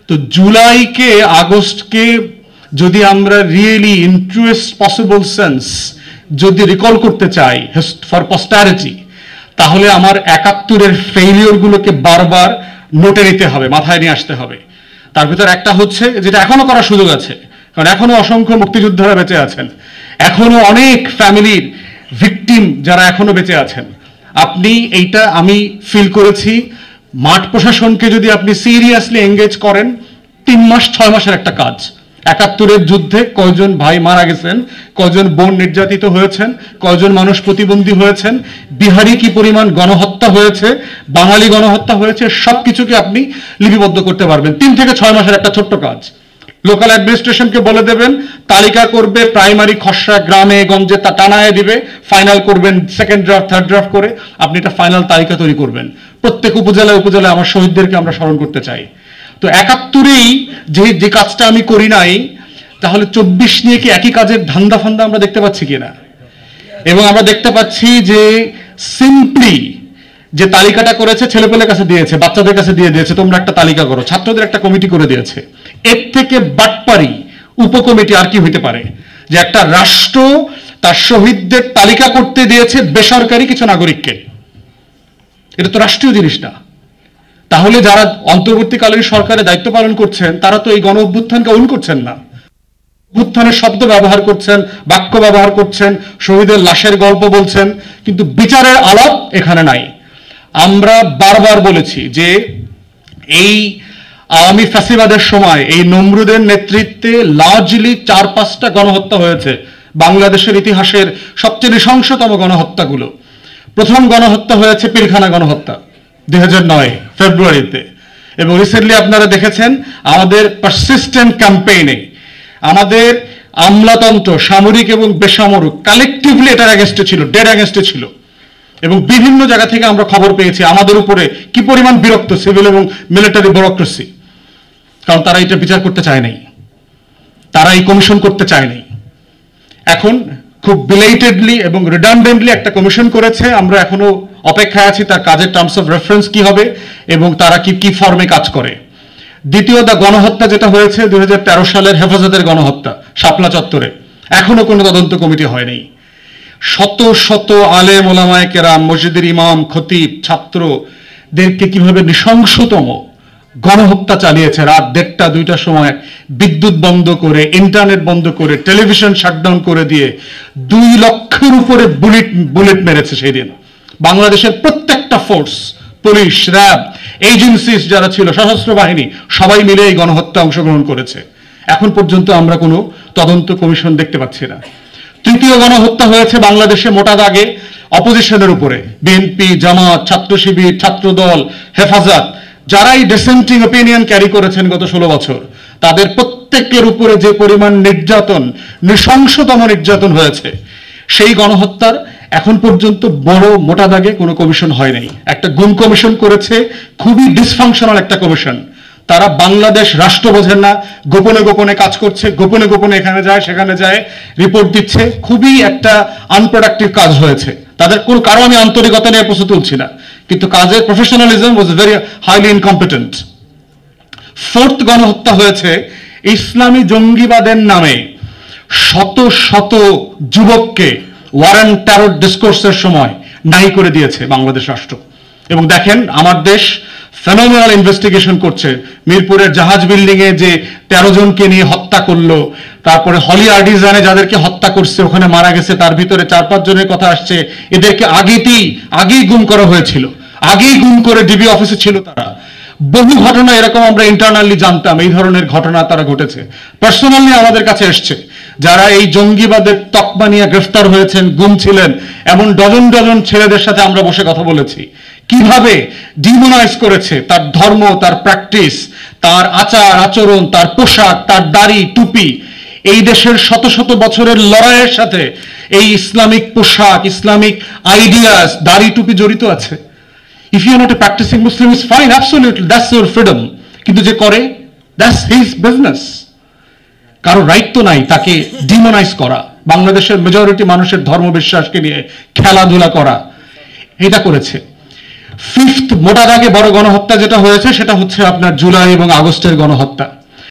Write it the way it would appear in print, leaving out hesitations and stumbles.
তো জুলাইকে আগস্টকে যদি আমরা রিয়েলি ইন ট্রুয়েস্ট পসিবল সেন্স যদি রিকল করতে চাই ফর পস্টারিটি, তাহলে আমার 71-এর ফেইলিওরগুলোকে বারবার নোটে নিতে হবে, মাথায় নিয়ে আসতে হবে। তার ভিতর একটা হচ্ছে যেটা এখনো করার সুযোগ আছে, কারণ এখনো অসংখ্য মুক্তিযোদ্ধারা বেঁচে আছেন, এখনো অনেক ফ্যামিলির ভিকটিম যারা এখনো বেঁচে আছেন। আপনি এইটা আমি ফিল করেছি, মাঠ প্রশাসনকে যদি আপনি সিরিয়াসলি এঙ্গেজ করেন, 3 মাস 6 মাসের একটা কাজ। 71-এর যুদ্ধে কয়জন ভাই মারা গেছেন, কয়জন বোন নির্যাতিত হয়েছেন, কয়জন মানুষ প্রতিবন্ধী হয়েছেন, বিহারি কি পরিমাণ গণহত্যা হয়েছে, বাঙালি গণহত্যা হয়েছে, সবকিছুকে আপনি লিপিবদ্ধ করতে পারবেন। 3 থেকে 6 মাসের একটা ছোট্ট কাজ। লোকাল অ্যাডমিনিস্ট্রেশনকে বলে দেবেন, তালিকা করবে, প্রাইমারি খসড়া গ্রামে গঞ্জে তা টানায় দিবে, ফাইনাল করবেন সেকেন্ড ড্রাফট থার্ড ড্রাফট করে, আপনি একটা ফাইনাল তালিকা তৈরি করবেন। প্রত্যেক উপজেলায় উপজেলায় আমার শহীদদেরকে আমরা স্মরণ করতে চাই। তো 71-এই যে কাজটা আমি করি নাই, তাহলে 24 নিয়ে কি একই কাজের ধান্দা ফান্দা আমরা দেখতে পাচ্ছি কিনা? এবং আমরা দেখতে পাচ্ছি যে সিম্পলি যে তালিকাটা করেছে ছেলেপেলের কাছে দিয়েছে, বাচ্চাদের কাছে দিয়ে দিয়েছে, তোমরা একটা তালিকা করো, ছাত্রদের একটা কমিটি করে দিয়েছে। এর থেকে বাটপারি উপকমিটি আর কি হইতে পারে? যে একটা রাষ্ট্র তার শহীদদের তালিকা করতে দিয়েছে বেসরকারি কিছু নাগরিককে। এটা তো রাষ্ট্রীয় জিনিস না। তাহলে যারা অন্তর্বর্তীকালীন সরকারে দায়িত্ব পালন করছেন তারা তো এই গণ অভ্যুত্থানকে অন করছেন না, অভ্যুত্থানের শব্দ ব্যবহার করছেন, বাক্য ব্যবহার করছেন, শহীদের লাশের গল্প বলছেন, কিন্তু বিচারের আলাপ এখানে নাই। আমরা বারবার বলেছি যে এই আওয়ামী ফ্যাসিবাদের সময় এই নমরুদের নেতৃত্বে লার্জলি 4-5টা গণহত্যা হয়েছে, বাংলাদেশের ইতিহাসের সবচেয়ে নৃশংসতম গণহত্যাগুলো। প্রথম গণহত্যা হয়েছে পিলখানা গণহত্যা 2009 ফেব্রুয়ারিতে, এবং রিসেন্টলি আপনারা দেখেছেন আমাদের পারসিস্টেন্ট ক্যাম্পেইনে আমাদের আমলাতন্ত্র সামরিক এবং বেসামরিক কালেকটিভলি এটার অ্যাগেনস্টে ছিল, ডেড অ্যাগেনস্টে ছিল। এবং বিভিন্ন জায়গা থেকে আমরা খবর পেয়েছি আমাদের উপরে কি পরিমাণ বিরক্ত সিভিল এবং মিলিটারি ব্যুরোক্রেসি, কারণ তারা এটা বিচার করতে চায় নাই, তারা এই কমিশন করতে চায় নাই। এখন খুব বিলেটেডলি এবং রিডান্ডেন্টলি একটা কমিশন করেছে, আমরা এখনো অপেক্ষায় আছি তার কাজের টার্মস অফ রেফারেন্স কি হবে এবং তারা কি ফর্মে কাজ করে। দ্বিতীয় গণহত্যা যেটা হয়েছে 2013 সালের হেফাজতের গণহত্যা শাপলা চত্বরে, এখনো কোনো তদন্ত কমিটি হয়নি। শত শত আলেম ওলামায়ে কেরাম, মসজিদের ইমাম, খতিব, ছাত্রদেরকে কিভাবে নৃশংসতম গণহত্যা চালিয়েছে, রাত 1:30 2টার সময় বিদ্যুৎ বন্ধ করে, ইন্টারনেট বন্ধ করে, টেলিভিশন শাটডাউন করে দিয়ে 2 লক্ষের উপরে বুলেট মেরেছে সেই দিন। বাংলাদেশের প্রত্যেকটা ফোর্স, পুলিশ, র্যাব, এজেন্সিস যারা ছিল, সশস্ত্র বাহিনী, সবাই মিলে এই গণহত্যা অংশগ্রহণ করেছে। এখন পর্যন্ত আমরা কোনো তদন্ত কমিশন দেখতে পাচ্ছি না। তৃতীয় গণহত্যা হয়েছে বাংলাদেশে মোটা দাগে অপোজিশনের উপরে, বিএনপি, জামাত, ছাত্র শিবির, ছাত্রদল, হেফাজত, যারাই ডিসেন্টিং ওপিনিয়ন ক্যারি করেছেন গত 16 বছর, তাদের প্রত্যেকের উপরে যে পরিমাণ নির্যাতন, নৃশংসতম নির্যাতন হয়েছে, সেই গণহত্যার এখন পর্যন্ত বড় মোটা দাগে কোনো কমিশন হয় নাই। একটা গুম কমিশন করেছে, খুবই ডিসফাংশনাল একটা কমিশন। তারা বাংলাদেশ রাষ্ট্র বোঝেন না, গোপনে গোপনে কাজ করছে, গোপনে গোপনে এখানে যায় সেখানে যায় রিপোর্ট দিচ্ছে, খুবই একটা আনপ্রোডাক্টিভ কাজ হয়েছে। তাদের কোনো কারো আমি আন্তরিকতা নিয়ে প্রশ্ন তুলছি না, কিন্তু কাজের professionalism was very highly incompetent. Fourth গণহত্যা হয়েছে ইসলামী জঙ্গিবাদের নামে শত শত যুবককে ওয়ার অ্যান্ড টেরর ডিসকোর্সের সময় নাই করে দিয়েছে বাংলাদেশ রাষ্ট্র। এবং দেখেন আমার দেশ ফেনোমেনাল ইনভেস্টিগেশন করছে, মিরপুরের জাহাজ বিল্ডিং এ যে 13 জনকে নিয়ে হত্যা করলো, তারপরে হলি আর্টিজানে যাদেরকে হত্যা করছে ওখানে মারা গেছে, তার ভিতরে 4-5 জনের কথা আসছে, এদেরকে আগেই গুম করা হয়েছিল, আগেই গুম করে ডিবি অফিসে ছিল তারা। বহু ঘটনা এরকম আমরা ইন্টারনালি জানতাম, এই ধরনের ঘটনা তারা ঘটেছে, পার্সোনালি আমাদের কাছে এসছে। যারা এই জঙ্গিবাদের তকমা নিয়ে গ্রেফতার হয়েছেন, গুম ছিলেন, এমন ডজন ডজন ছেলেদের সাথে আমরা বসে কথা বলেছি, কিভাবে ডিমোনাইজ করেছে তার ধর্ম, তার প্র্যাকটিস, তার আচার আচরণ, তার পোশাক, তার দাড়ি টুপি। এই দেশের শত শত বছরের লড়াইয়ের সাথে এই ইসলামিক পোশাক, ইসলামিক আইডিয়াস, দাড়ি টুপি জড়িত আছে। If you are not a practicing Muslim, it's fine, absolutely, that's your freedom. কিন্তু যে করে, that's his business. কারো রাইট তো নাই তাকে ডিমোনাইজ করা, বাংলাদেশের মেজরিটি মানুষের ধর্ম বিশ্বাসকে নিয়ে খেলাধুলা করা, এটা করেছে। ফিফথ মোটা দাগে বড় গণহত্যা যেটা হয়েছে সেটা হচ্ছে আপনার জুলাই এবং আগস্টের গণহত্যা।